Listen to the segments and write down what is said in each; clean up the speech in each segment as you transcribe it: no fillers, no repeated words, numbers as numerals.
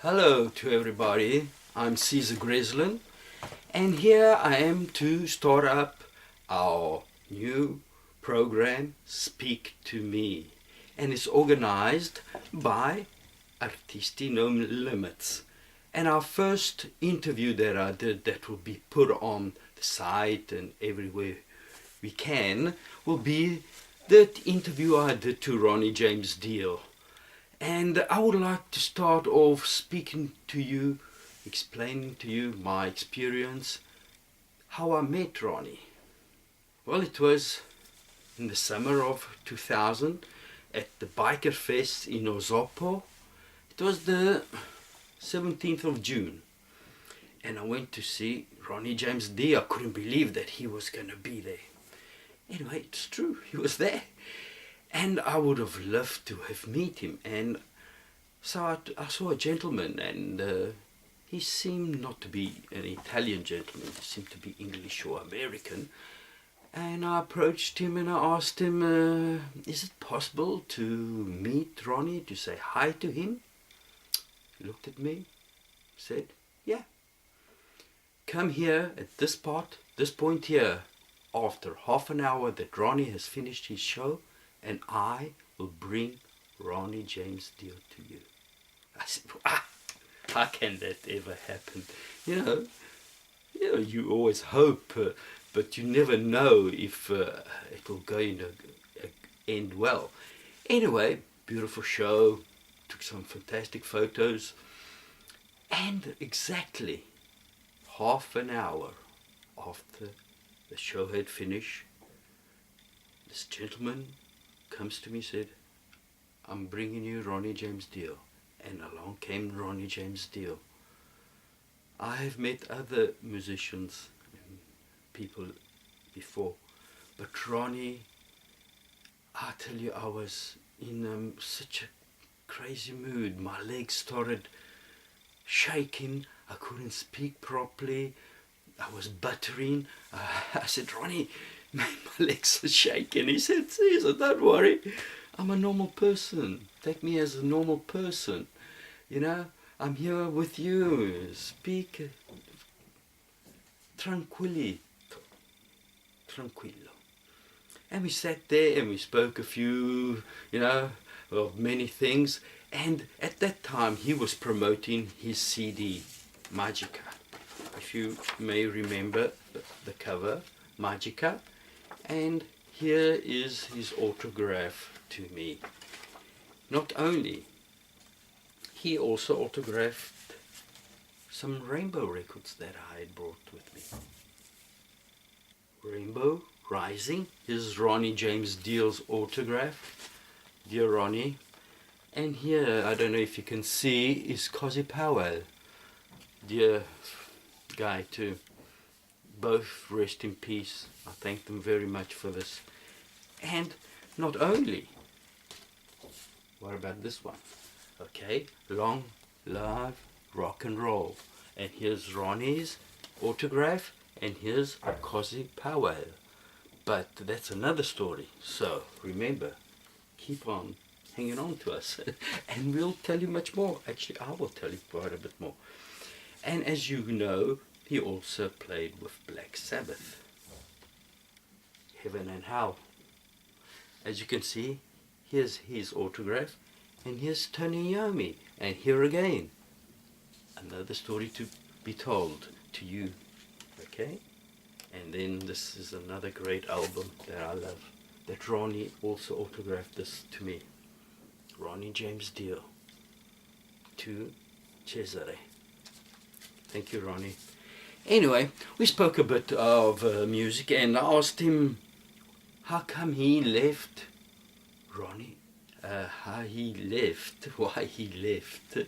Hello to everybody, I'm Cesare Greselin, and here I am to start up our new program, Speak to Me, and it's organized by Artisti No Limits. And our first interview that I did that will be put on the site and everywhere we can will be that interview I did to Ronnie James Dio. And I would like to start off speaking to you, explaining to you my experience, how I met Ronnie. Well, it was in the summer of 2000 at the Biker Fest in Osopo. It was the 17th of June. And I went to see Ronnie James Dio. I couldn't believe that he was going to be there. Anyway, it's true, he was there. And I would have loved to have met him. And so I saw a gentleman, and he seemed not to be an Italian gentleman. He seemed to be English or American. And I approached him and I asked him, is it possible to meet Ronnie, to say hi to him? He looked at me, said, yeah. Come here at this point here, after half an hour that Ronnie has finished his show, and I will bring Ronnie James Dio to you. I said, how can that ever happen? You know, you always hope, but you never know if it will go in end well. Anyway, beautiful show, took some fantastic photos, and exactly half an hour after the show had finished, this gentleman comes to me and said, I'm bringing you Ronnie James Dio. And along came Ronnie James Dio. I have met other musicians and people before, but Ronnie, I tell you, I was in such a crazy mood. My legs started shaking. I couldn't speak properly. I was buttering. I said, Ronnie, my legs are shaking. He said, Caesar, don't worry. I'm a normal person. Take me as a normal person. I'm here with you. Speak tranquillo. And we sat there and we spoke a few, of many things. And at that time he was promoting his CD, Magica. If you may remember the cover, Magica. And here is his autograph to me. Not only, he also autographed some Rainbow records that I had brought with me. Rainbow Rising, here's Ronnie James Dio's autograph. Dear Ronnie. And here, I don't know if you can see, is Cozy Powell. Dear guy too. Both rest in peace. I thank them very much for this. And not only, what about this one? Okay, Long Live Rock and Roll. And here's Ronnie's autograph, and here's Cozy Powell. But that's another story. So remember, keep on hanging on to us, and we'll tell you much more. Actually, I will tell you quite a bit more. And as you know, he also played with Black Sabbath, Heaven and Hell. As you can see, here's his autograph, and here's Tony Iommi, and here again, another story to be told to you, okay? And then this is another great album that I love, that Ronnie also autographed this to me. Ronnie James Dio to Cesare. Thank you, Ronnie. Anyway, we spoke a bit of music, and I asked him how come he left Ronnie, why he left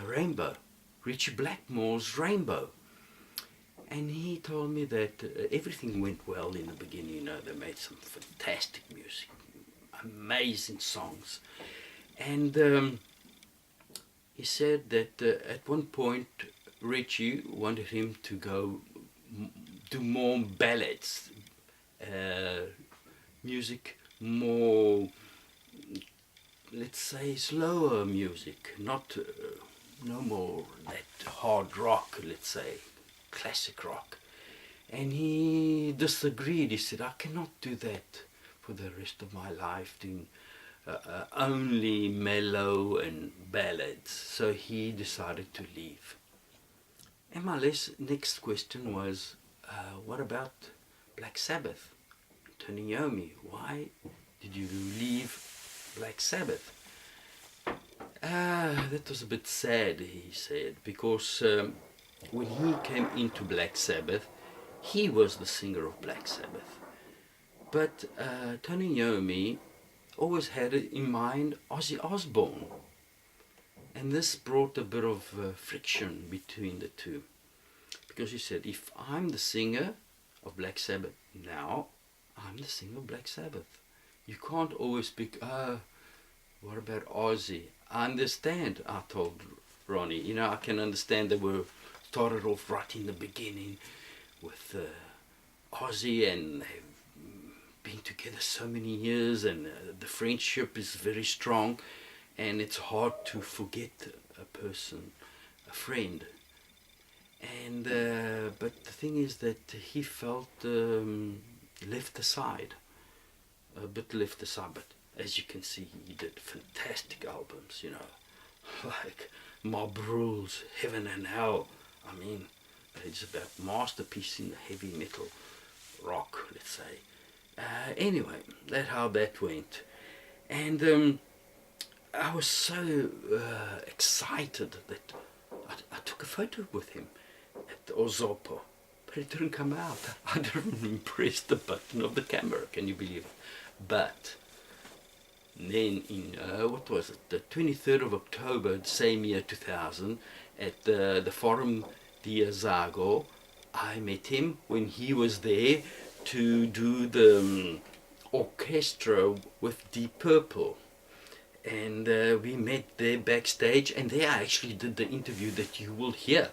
Rainbow, Richie Blackmore's Rainbow. And he told me that everything went well in the beginning. They made some fantastic music, amazing songs. And he said that at one point Richie wanted him to go do more ballads, music more, let's say, slower music, not no more that hard rock, let's say, classic rock. And he disagreed. He said, I cannot do that for the rest of my life, doing only mellow and ballads. So he decided to leave. And my next question was, what about Black Sabbath? Tony Yomi, why did you leave Black Sabbath? That was a bit sad, he said, because when he came into Black Sabbath, he was the singer of Black Sabbath. But Tony Yomi always had in mind Ozzy Osbourne. And this brought a bit of friction between the two. Because he said, if I'm the singer of Black Sabbath now, I'm the singer of Black Sabbath. You can't always speak, what about Ozzy? I understand, I told Ronnie. You know, I can understand they were started off right in the beginning with Ozzy, and they've been together so many years, and the friendship is very strong, and it's hard to forget a person, a friend. And but the thing is that he felt left aside, a bit left aside. But as you can see, he did fantastic albums, you know, like Mob Rules, Heaven and Hell. I mean, it's about masterpiece in the heavy metal rock, let's say. Anyway, that's how that went. And I was so excited that I took a photo with him at the Ozopo, but it didn't come out. I didn't press the button of the camera, can you believe it? But then in, what was it, the 23rd of October, the same year, 2000, at the Forum di Azago, I met him when he was there to do the orchestra with Deep Purple. And we met there backstage, and there I actually did the interview that you will hear.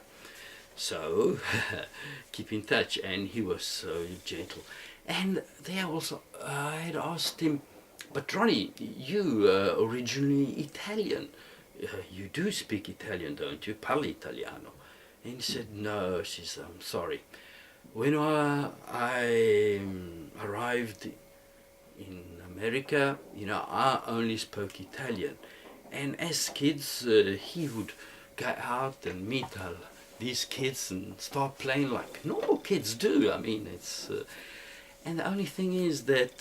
So keep in touch. And he was so gentle. And there also I had asked him, but Ronnie, you originally Italian. You do speak Italian, don't you? Parli Italiano. And he said, no, I'm sorry. When I arrived in America, you know, I only spoke Italian. And as kids, he would go out and meet these kids and start playing like normal kids do. I mean, it's... and the only thing is that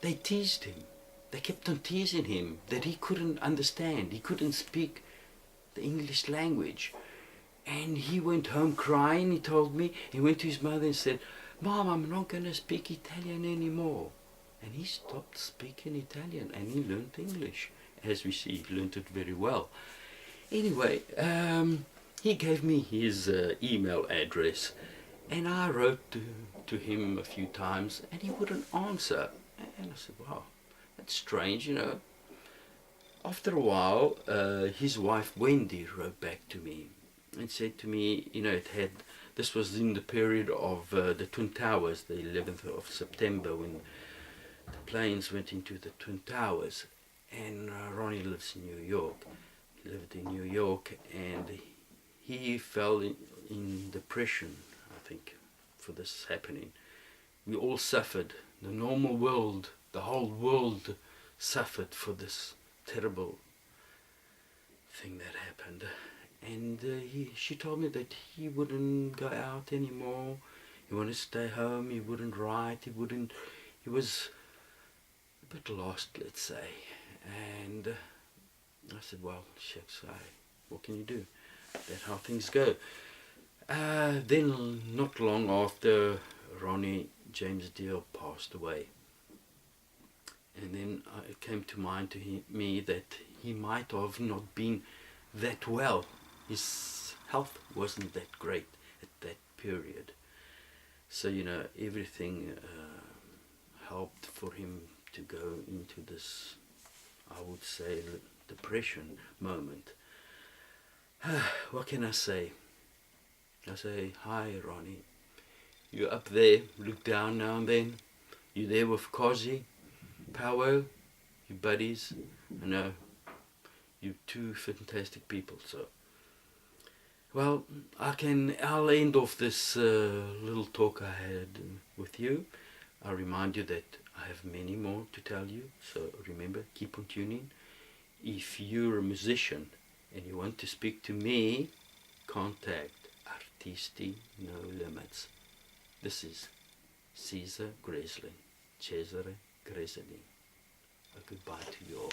they teased him. They kept on teasing him that he couldn't understand. He couldn't speak the English language. And he went home crying, he told me. He went to his mother and said, Mom, I'm not going to speak Italian anymore. And he stopped speaking Italian and he learned English. As we see, he learned it very well. Anyway, he gave me his email address, and I wrote to him a few times, and he wouldn't answer. And I said, wow, that's strange, you know. After a while, his wife Wendy wrote back to me and said to me, you know, this was in the period of the Twin Towers, the 11th of September, when the planes went into the Twin Towers. And Ronnie lives in New York. He lived in New York, and he fell in depression, I think, for this happening. We all suffered. The normal world, the whole world suffered for this terrible thing that happened. And she told me that he wouldn't go out anymore. He wanted to stay home. He wouldn't write. He was a bit lost, let's say. And I said, well, shucks, what can you do? That's how things go. Then, not long after, Ronnie James Dio passed away. And then it came to mind to me that he might have not been that well. His health wasn't that great at that period. So, you know, everything helped for him to go into this, I would say, depression moment. What can I say? I say, hi Ronnie, you're up there, look down now and then. You're there with Cozy, Powell, your buddies. I know, you're two fantastic people, so Well, I'll end off this little talk I had with you. I'll remind you that I have many more to tell you, so remember, keep on tuning. If you're a musician and you want to speak to me, contact Artisti No Limits. This is Cesare Greselin, Cesare Greselin. A goodbye to you all.